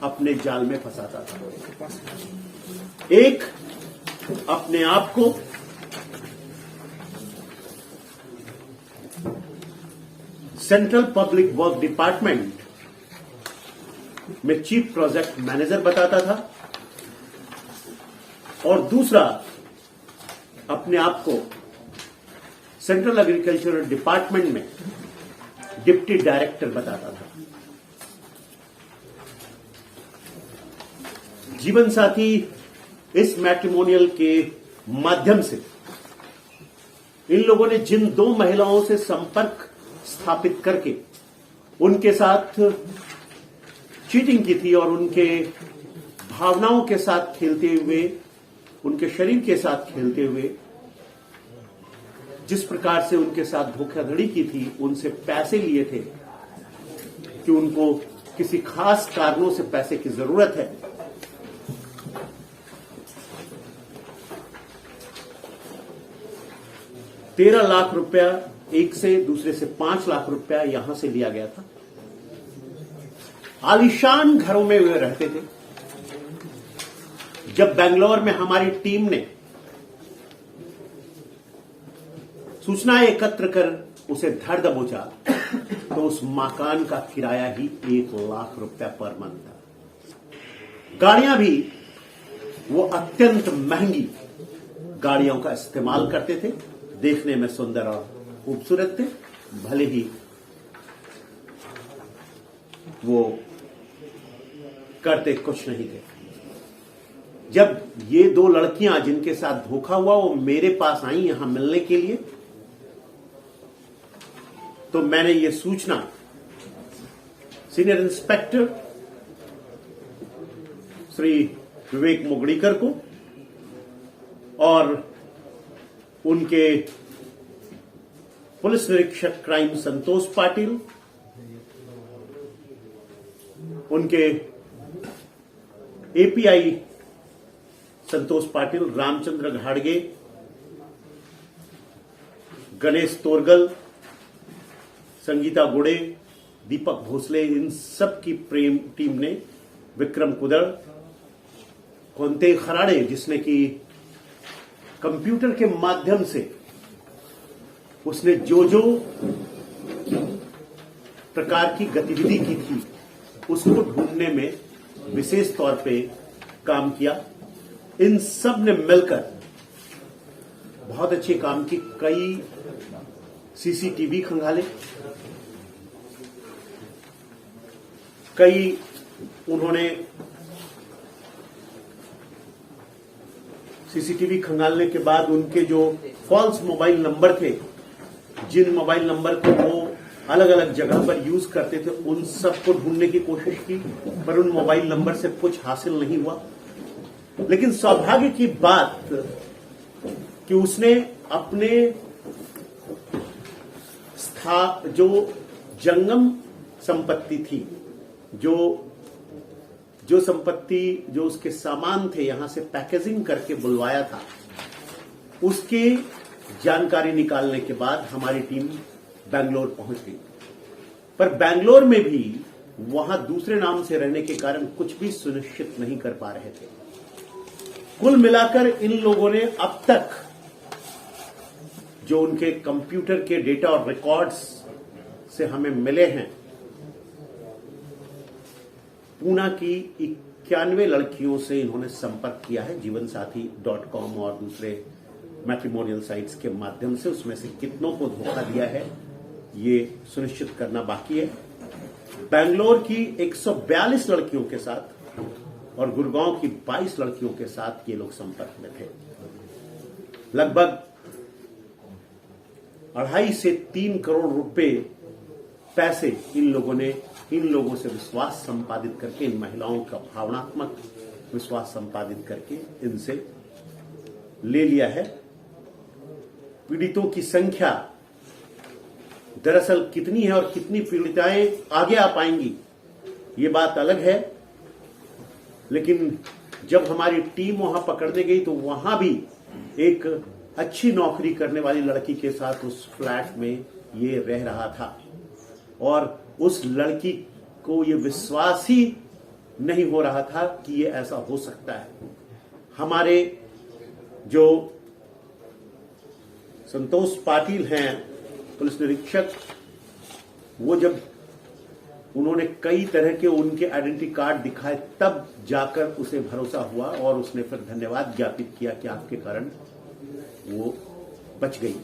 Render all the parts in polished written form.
अपने जाल में फंसाता था। एक, अपने आप को सेंट्रल पब्लिक वर्क डिपार्टमेंट में चीफ प्रोजेक्ट मैनेजर बताता था, और दूसरा अपने आप को सेंट्रल एग्रीकल्चरल डिपार्टमेंट में डिप्टी डायरेक्टर बताता था। जीवन साथी इस मैट्रिमोनियल के माध्यम से इन लोगों ने जिन दो महिलाओं से संपर्क स्थापित करके उनके साथ चीटिंग की थी और उनके भावनाओं के साथ खेलते हुए, उनके शरीर के साथ खेलते हुए जिस प्रकार से उनके साथ धोखाधड़ी की थी, उनसे पैसे लिए थे कि उनको किसी खास कारणों से पैसे की जरूरत है, 13 लाख रुपया एक से, दूसरे से 5 लाख रुपया यहां से लिया गया था। आलीशान घरों में वे रहते थे। जब बेंगलोर में हमारी टीम ने सूचना एकत्र कर उसे धर दबोचा तो उस मकान का किराया ही 1 लाख रुपया पर मंथ था। गाड़ियां भी वो अत्यंत महंगी गाड़ियों का इस्तेमाल करते थे, देखने में सुंदर और खूबसूरत थे, भले ही वो करते कुछ नहीं थे। जब ये दो लड़कियां जिनके साथ धोखा हुआ वो मेरे पास आई यहां मिलने के लिए, तो मैंने ये सूचना सीनियर इंस्पेक्टर श्री विवेक मुगड़ीकर को और उनके पुलिस निरीक्षक क्राइम संतोष पाटिल, उनके एपीआई संतोष पाटिल, रामचंद्र घाड़गे, गणेश तोरगल, संगीता गुड़े, दीपक भोसले, इन सब की प्रेम टीम ने विक्रम कुदड़, कोंते खराड़े जिसने कि कंप्यूटर के माध्यम से उसने जो जो प्रकार की गतिविधि की थी उसको ढूंढने में विशेष तौर पे काम किया। इन सब ने मिलकर बहुत अच्छे काम की, कई सीसीटीवी खंगाले, कई उन्होंने सीसीटीवी खंगालने के बाद उनके जो फॉल्स मोबाइल नंबर थे, जिन मोबाइल नंबर को वो अलग अलग जगह पर यूज करते थे, उन सबको ढूंढने की कोशिश की, पर उन मोबाइल नंबर से कुछ हासिल नहीं हुआ। लेकिन सौभाग्य की बात कि उसने अपने जो जंगम संपत्ति थी, जो संपत्ति, जो उसके सामान थे, यहां से पैकेजिंग करके बुलवाया था, उसकी जानकारी निकालने के बाद हमारी टीम बेंगलोर पहुंच गई। पर बेंगलोर में भी वहां दूसरे नाम से रहने के कारण कुछ भी सुनिश्चित नहीं कर पा रहे थे। कुल मिलाकर इन लोगों ने अब तक जो उनके कंप्यूटर के डेटा और रिकॉर्ड्स से हमें मिले हैं, पूना की 91 लड़कियों से इन्होंने संपर्क किया है जीवनसाथी.com और दूसरे मैट्रिमोनियल साइट्स के माध्यम से। उसमें से कितनों को धोखा दिया है ये सुनिश्चित करना बाकी है। बेंगलोर की 142 लड़कियों के साथ और गुड़गांव की 22 लड़कियों के साथ ये लोग संपर्क में थे। लगभग 2.5 से 3 करोड़ रुपए पैसे इन लोगों से विश्वास संपादित करके, इन महिलाओं का भावनात्मक विश्वास संपादित करके इनसे ले लिया है। पीड़ितों की संख्या दरअसल कितनी है और कितनी पीड़िताएं आगे आ पाएंगी ये बात अलग है, लेकिन जब हमारी टीम वहां पकड़ने गई तो वहां भी एक अच्छी नौकरी करने वाली लड़की के साथ उस फ्लैट में ये रह रहा था और उस लड़की को ये विश्वास ही नहीं हो रहा था कि ये ऐसा हो सकता है। हमारे जो संतोष पाटिल हैं पुलिस निरीक्षक, वो जब उन्होंने कई तरह के उनके आइडेंटिटी कार्ड दिखाए तब जाकर उसे भरोसा हुआ और उसने फिर धन्यवाद ज्ञापित किया कि आपके कारण वो बच गई,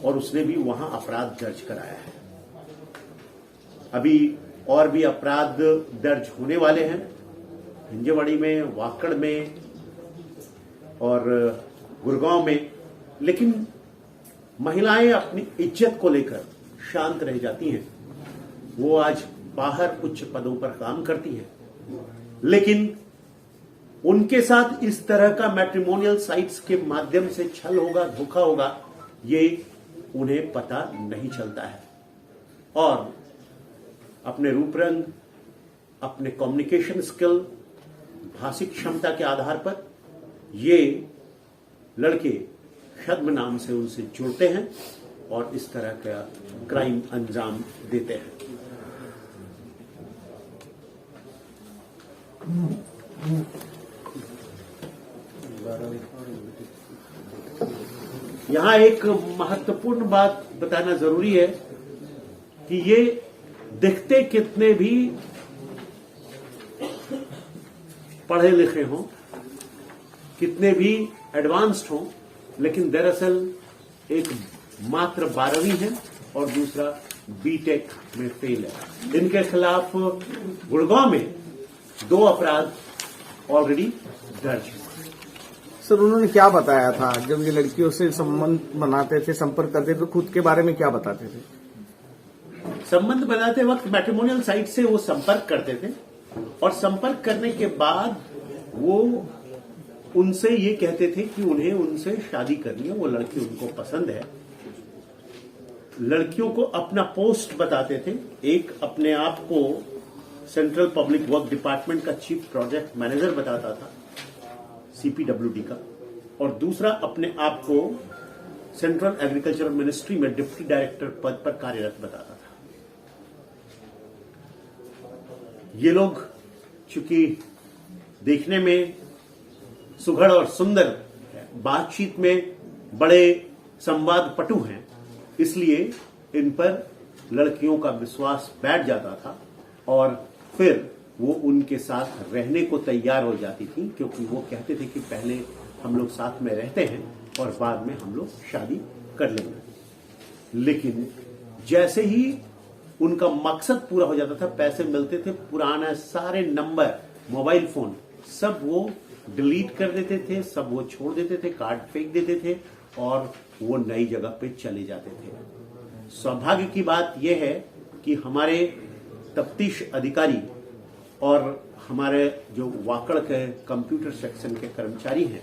और उसने भी वहां अपराध दर्ज कराया है। अभी और भी अपराध दर्ज होने वाले हैं हिंजेवाड़ी में, वाकड़ में और गुड़गांव में, लेकिन महिलाएं अपनी इज्जत को लेकर शांत रह जाती हैं। वो आज बाहर उच्च पदों पर काम करती हैं, लेकिन उनके साथ इस तरह का मैट्रिमोनियल साइट्स के माध्यम से छल होगा, धोखा होगा, ये उन्हें पता नहीं चलता है। और अपने रूप रंग, अपने कम्युनिकेशन स्किल, भाषिक क्षमता के आधार पर ये लड़के छद्म नाम से उनसे जुड़ते हैं और इस तरह का क्राइम अंजाम देते हैं। यहां एक महत्वपूर्ण बात बताना जरूरी है कि ये दिखते कितने भी पढ़े लिखे हों, कितने भी एडवांस्ड हों, लेकिन दरअसल एक मात्र 12वीं है और दूसरा बीटेक में फेल है। इनके खिलाफ गुड़गांव में 2 अपराध ऑलरेडी दर्ज है। सर, उन्होंने क्या बताया था जब ये लड़कियों से संबंध बनाते थे, संपर्क करते थे, तो खुद के बारे में क्या बताते थे? संबंध बनाते वक्त मैट्रिमोनियल साइट से वो संपर्क करते थे और संपर्क करने के बाद वो उनसे ये कहते थे कि उन्हें उनसे शादी करनी है, वो लड़की उनको पसंद है। लड़कियों को अपना पोस्ट बताते थे। एक अपने आप को सेंट्रल पब्लिक वर्क डिपार्टमेंट का चीफ प्रोजेक्ट मैनेजर बताता था, सीपीडब्ल्यूडी का, और दूसरा अपने आप को सेंट्रल एग्रीकल्चर मिनिस्ट्री में डिप्टी डायरेक्टर पद पर कार्यरत बताता था। ये लोग चूंकि देखने में सुघड़ और सुंदर, बातचीत में बड़े संवाद पटु हैं, इसलिए इन पर लड़कियों का विश्वास बैठ जाता था और फिर वो उनके साथ रहने को तैयार हो जाती थी, क्योंकि वो कहते थे कि पहले हम लोग साथ में रहते हैं और बाद में हम लोग शादी कर लेंगे। लेकिन जैसे ही उनका मकसद पूरा हो जाता था, पैसे मिलते थे, पुराना सारे नंबर, मोबाइल फोन सब वो डिलीट कर देते थे, सब वो छोड़ देते थे, कार्ड फेंक देते थे और वो नई जगह पे चले जाते थे। सौभाग्य की बात यह है कि हमारे तफ्तीश अधिकारी और हमारे जो वाकड़ के कंप्यूटर सेक्शन के कर्मचारी हैं,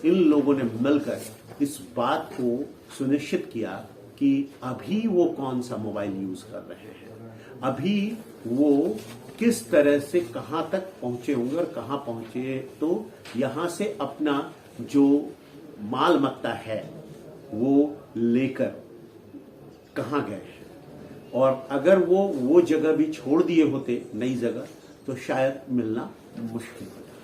इन लोगों ने मिलकर इस बात को सुनिश्चित किया कि अभी वो कौन सा मोबाइल यूज कर रहे हैं, अभी वो किस तरह से कहां तक पहुंचे होंगे और कहां पहुंचे तो यहां से अपना जो माल मत्ता है वो लेकर कहां गए हैं, और अगर वो जगह भी छोड़ दिए होते नई जगह तो शायद मिलना मुश्किल होता।